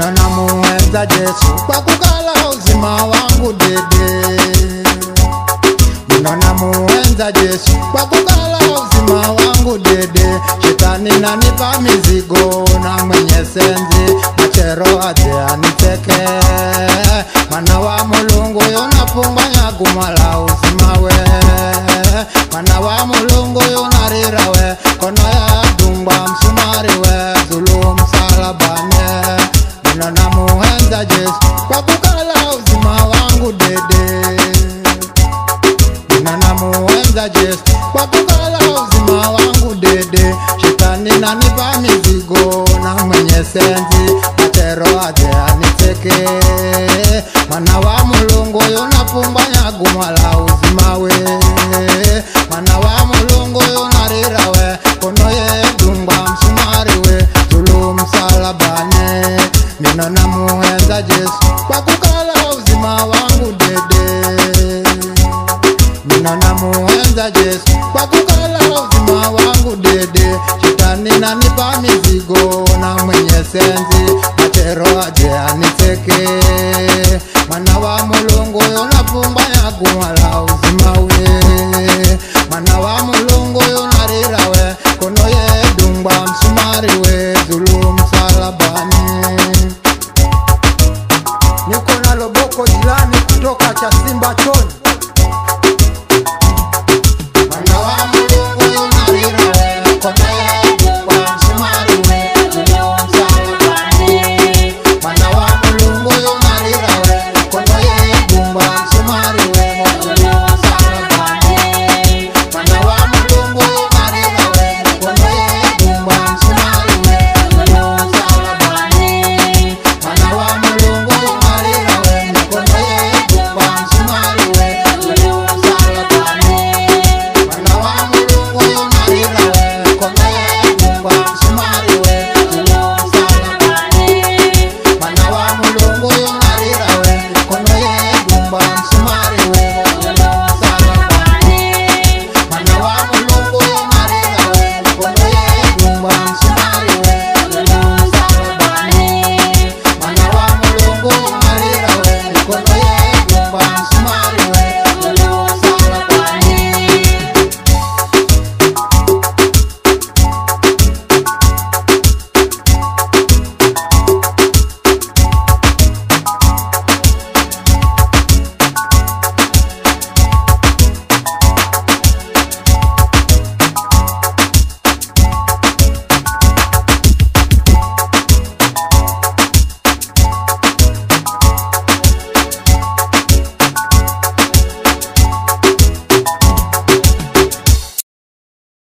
Mina namuenza Yesu kwa kukala uzima wangu dede. Mina namuenza Yesu kwa kukala uzima wangu dede. Shetani nanipa mizigo na mwenye senzi machero ate aniteke. Mana wa Mulungu yonapungwa nyagumala uzima we. Mana wa Mulungu yonarira we. Kono ya dungwa msumari we. Zulu msalabane. Mina namuenza Yesu kwa kukala uzima wangu dede. Mina namuenza Yesu kwa kukala uzima wangu dede. Shetani nanipa mizigo na mwenye senzi matero ate aniteke. Mana wa Mulungu yonapungwa nyagumala uzima we. Mana wa Mulungu yonarira we. Kono ye dungwa msumari we. Zulu msalabane. Mina namuenza Yesu kwa kukala uzima wangu dede. Mina namuenza Yesu kwa kukala uzima wangu dede. Shetani nanipa mizigo na mwenye senzi matero